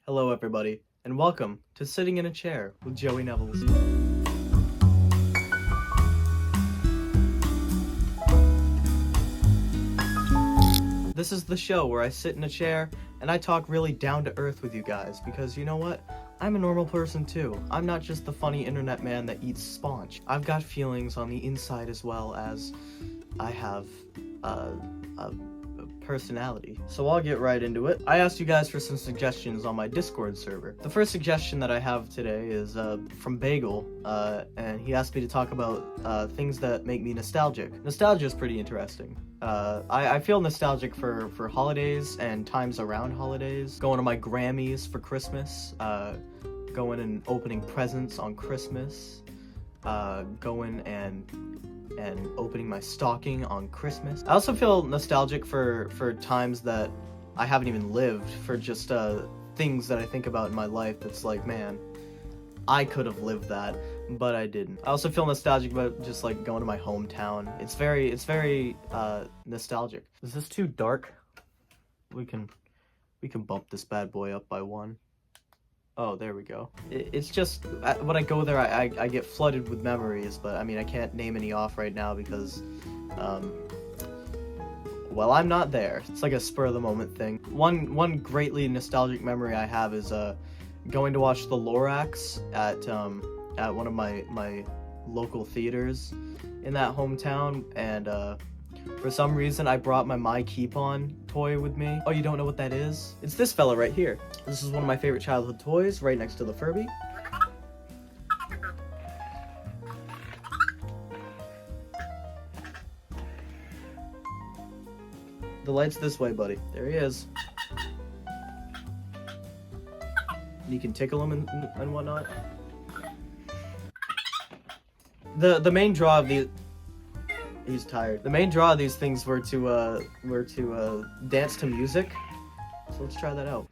Hello everybody, and welcome to Sitting in a Chair with Joey Nevells. This is the show where I sit in a chair and I talk really down to earth with you guys, because you know what? I'm a normal person too. I'm not just the funny internet man that eats sponge. I've got feelings on the inside as well as I have a personality. So I'll get right into it. I asked you guys for some suggestions on my Discord server. The first suggestion that I have today is from Bagel, and he asked me to talk about things that make me nostalgic. Nostalgia is pretty interesting. I feel nostalgic for holidays and times around holidays. Going to my Grammys for Christmas, going and opening presents on Christmas, going and opening my stocking on Christmas. I also feel nostalgic for times that I haven't even lived, for just things that I think about in my life that's like, man, I could have lived that, but I didn't. I also feel nostalgic about just like going to my hometown. It's very nostalgic. Is this too dark? We can bump this bad boy up by 1. Oh, there we go. It's just, when I go there, I get flooded with memories, but I mean, I can't name any off right now because, well, I'm not there. It's like a spur-of-the-moment thing. One greatly nostalgic memory I have is, going to watch the Lorax at one of my local theaters in that hometown, and, for some reason, I brought my Keep-On toy with me. Oh, you don't know what that is? It's this fella right here. This is one of my favorite childhood toys, right next to the Furby. The light's this way, buddy. There he is. And you can tickle him and whatnot. The main draw of the... He's tired. The main draw of these things were to dance to music. So let's try that out.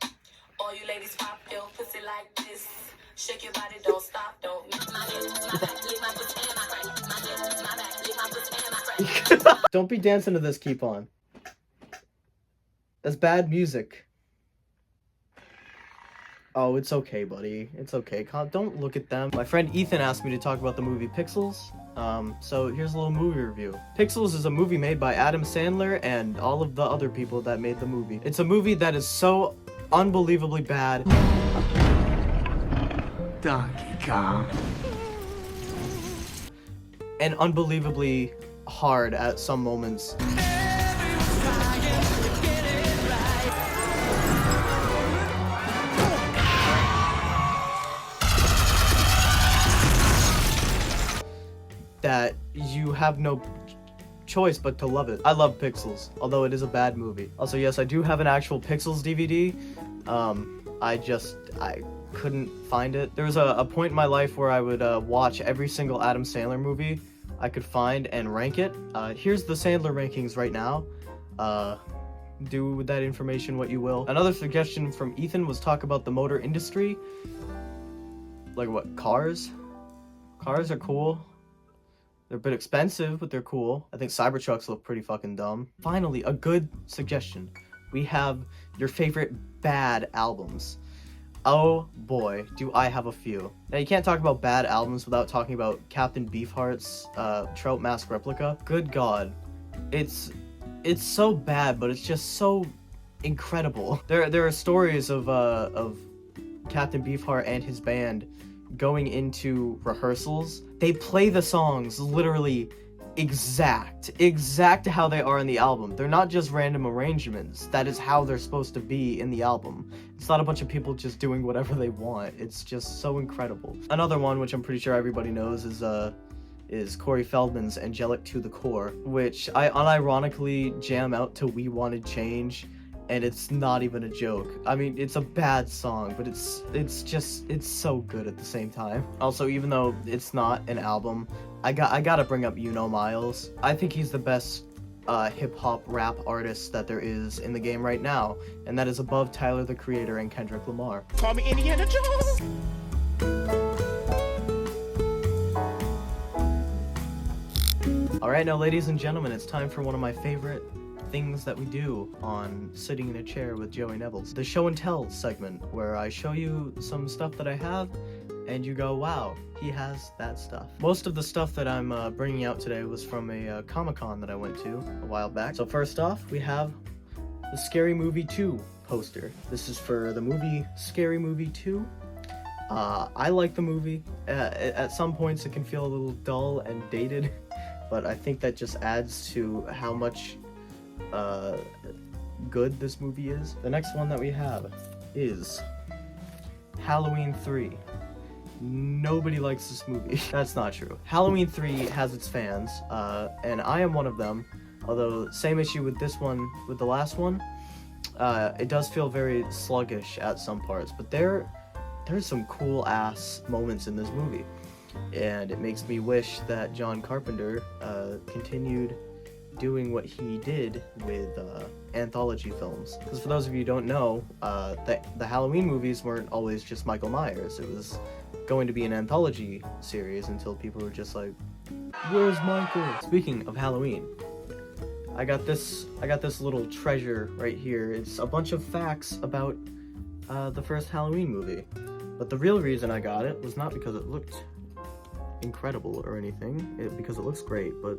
All you ladies pop your pussy like this. Shake your body, don't stop, don't miss my back. Don't be dancing to this, Keep On. That's bad music. Oh, it's okay, buddy. It's okay. Don't look at them. My friend Ethan asked me to talk about the movie Pixels. So here's a little movie review. Pixels is a movie made by Adam Sandler and all of the other people that made the movie. It's a movie that is so unbelievably bad. Donkey Kong. And unbelievably hard at some moments. That you have no choice but to love it. I love Pixels, although it is a bad movie. Also, yes, I do have an actual Pixels DVD. I couldn't find it. There was a point in my life where I would watch every single Adam Sandler movie I could find and rank it. Here's the Sandler rankings right now. Do with that information what you will. Another suggestion from Ethan was talk about the motor industry. Like what, cars? Cars are cool. They're a bit expensive, but they're cool. I think Cybertrucks look pretty fucking dumb. Finally, a good suggestion. We have your favorite bad albums. Oh boy, do I have a few. Now, you can't talk about bad albums without talking about Captain Beefheart's Trout Mask Replica. Good God. It's so bad, but it's just so incredible. There are stories of Captain Beefheart and his band going into rehearsals. They play the songs literally exact how they are in the album. They're not just random arrangements. That is how they're supposed to be in the album. It's not a bunch of people just doing whatever they want. It's just so incredible. Another one, which I'm pretty sure everybody knows, is Corey Feldman's Angelic to the Core, which I unironically jam out to We Wanted Change, and it's not even a joke. I mean, it's a bad song, but it's so good at the same time. Also, even though it's not an album, I gotta bring up Miles. I think he's the best hip-hop rap artist that there is in the game right now, and that is above Tyler, the Creator, and Kendrick Lamar. Call me Indiana Jones. Alright, now ladies and gentlemen, it's time for one of my favorite things that we do on Sitting in a Chair with Joey Nevells. The show and tell segment, where I show you some stuff that I have, and you go, wow, he has that stuff. Most of the stuff that I'm bringing out today was from a Comic-Con that I went to a while back. So first off, we have the Scary Movie 2 poster. This is for the movie Scary Movie 2. I like the movie. At some points it can feel a little dull and dated, but I think that just adds to how much good this movie is. The next one that we have is Halloween 3. Nobody likes this movie. That's not true. Halloween 3 has its fans, and I am one of them. Although, same issue with this one, with the last one. It does feel very sluggish at some parts, but there's some cool ass moments in this movie. And it makes me wish that John Carpenter continued doing what he did with anthology films. Because for those of you who don't know, the Halloween movies weren't always just Michael Myers. It was going to be an anthology series until people were just like, where's Michael? Speaking of Halloween, I got this little treasure right here. It's a bunch of facts about the first Halloween movie. But the real reason I got it was not because it looked incredible or anything, because it looks great, but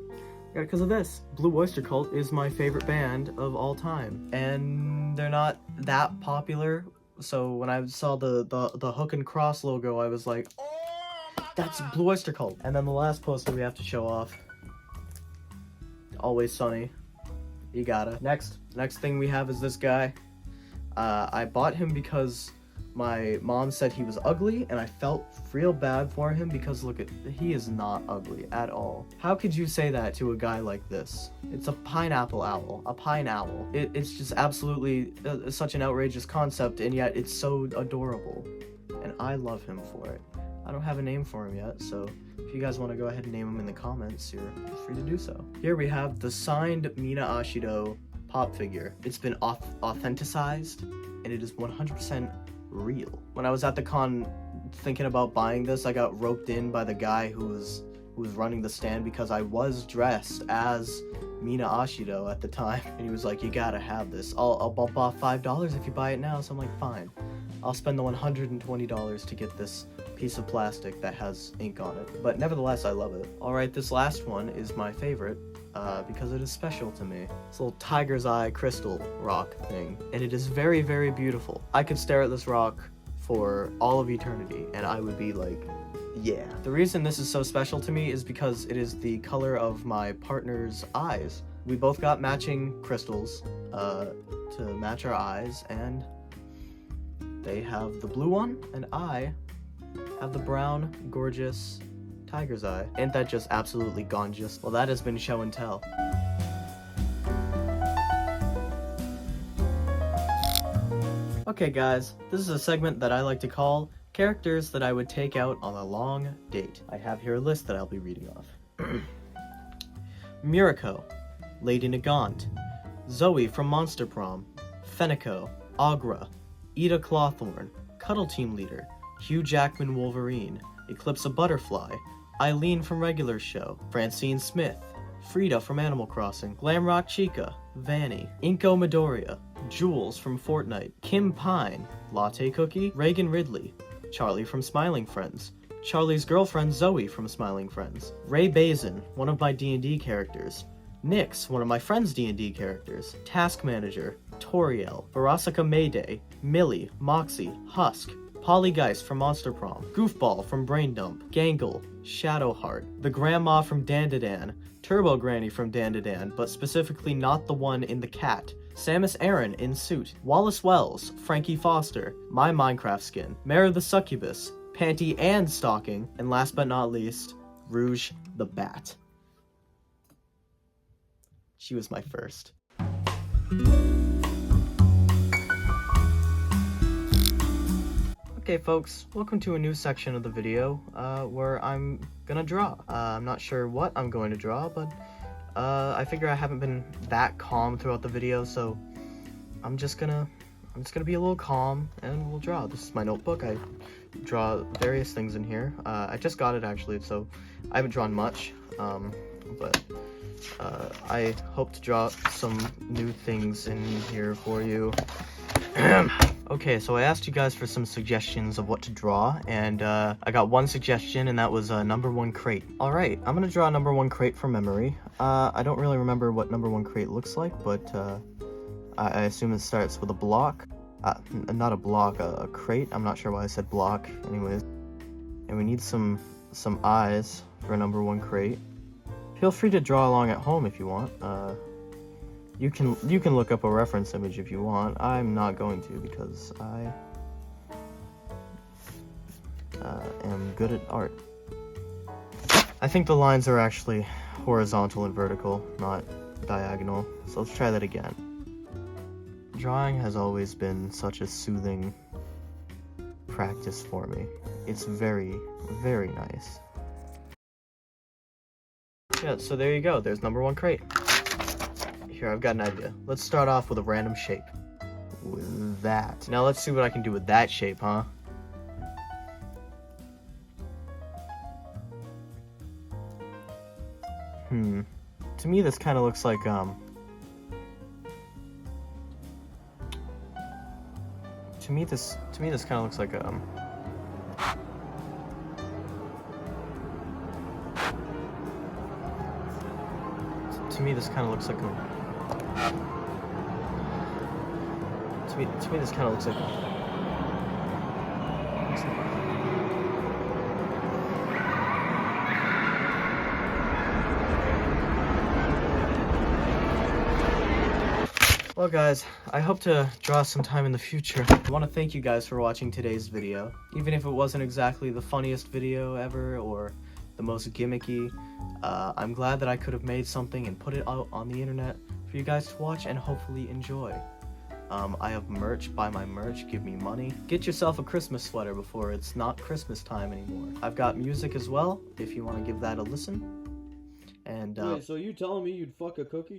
I got it because of this. Blue Oyster Cult is my favorite band of all time, and they're not that popular. So when I saw the hook and cross logo, I was like, that's Blue Oyster Cult. And then the last poster we have to show off, Always Sunny. You gotta. Next thing we have is this guy. I bought him because my mom said he was ugly, and I felt real bad for him because he is not ugly at all. How could you say that to a guy like this? It's a pineapple owl. A pine owl. It's just absolutely such an outrageous concept, and yet it's so adorable. And I love him for it. I don't have a name for him yet, so if you guys want to go ahead and name him in the comments, you're free to do so. Here we have the signed Mina Ashido pop figure. It's been authenticized, and it is 100% real. When I was at the con thinking about buying this, I got roped in by the guy who was running the stand because I was dressed as Mina Ashido at the time, and he was like, you gotta have this. I'll bump off $5 if you buy it now. So I'm like, fine, I'll spend the $120 to get this piece of plastic that has ink on it. But nevertheless, I love it. Alright, this last one is my favorite because it is special to me. This little tiger's eye crystal rock thing, and it is very, very beautiful. I could stare at this rock for all of eternity and I would be like, yeah. The reason this is so special to me is because it is the color of my partner's eyes. We both got matching crystals to match our eyes, and they have the blue one and I have the brown, gorgeous tiger's eye. Ain't that just absolutely gorgeous? Well, that has been show and tell. Okay guys, this is a segment that I like to call characters that I would take out on a long date. I have here a list that I'll be reading off. Muriko, Lady Nagant, Zoe from Monster Prom, Fenico, Agra, Ida Clawthorne, Cuddle Team Leader, Hugh Jackman Wolverine, Eclipse a Butterfly, Eileen from Regular Show, Francine Smith, Frida from Animal Crossing, Glamrock Chica, Vanny, Inko Midoriya, Jules from Fortnite, Kim Pine, Latte Cookie, Reagan Ridley, Charlie from Smiling Friends, Charlie's girlfriend Zoe from Smiling Friends, Ray Bazin, one of my D&D characters, Nyx, one of my friend's D&D characters, Task Manager, Toriel, Barasaka Mayday, Millie, Moxie, Husk, Pollygeist from Monster Prom, Goofball from Brain Dump, Gangle, Shadowheart, the Grandma from Dandadan, Turbo Granny from Dandadan, but specifically not the one in the cat, Samus Aran in Suit, Wallace Wells, Frankie Foster, my Minecraft skin, Mara the Succubus, Panty and Stocking, and last but not least, Rouge the Bat. She was my first. Okay folks, welcome to a new section of the video where I'm gonna draw. I'm not sure what I'm going to draw, but I figure I haven't been that calm throughout the video, so I'm just gonna be a little calm and we'll draw. This is my notebook. I draw various things in here. I just got it actually, so I haven't drawn much, but I hope to draw some new things in here for you. Okay, so I asked you guys for some suggestions of what to draw, and I got one suggestion, and that was number 1 crate. Alright, I'm gonna draw number 1 crate from memory. I don't really remember what number 1 crate looks like, but I assume it starts with a block. Not a block, a crate. I'm not sure why I said block. Anyways. And we need some eyes for number 1 crate. Feel free to draw along at home if you want. You can look up a reference image if you want. I'm not going to because I am good at art. I think the lines are actually horizontal and vertical, not diagonal. So let's try that again. Drawing has always been such a soothing practice for me. It's very, very nice. Yeah, so there you go. There's number 1 crate. Here, I've got an idea. Let's start off with a random shape. With that. Now let's see what I can do with that shape, huh? To me, this kind of looks like, To me, this kind of looks like, To me, this kind of looks like To me, this kind of looks like Well guys, I hope to draw sometime in the future. I want to thank you guys for watching today's video. Even if it wasn't exactly the funniest video ever or the most gimmicky, I'm glad that I could have made something and put it out on the internet for you guys to watch and hopefully enjoy. I have merch. Buy my merch, give me money. Get yourself a Christmas sweater before it's not Christmas time anymore. I've got music as well, if you want to give that a listen. And Wait, so you telling me you'd fuck a cookie?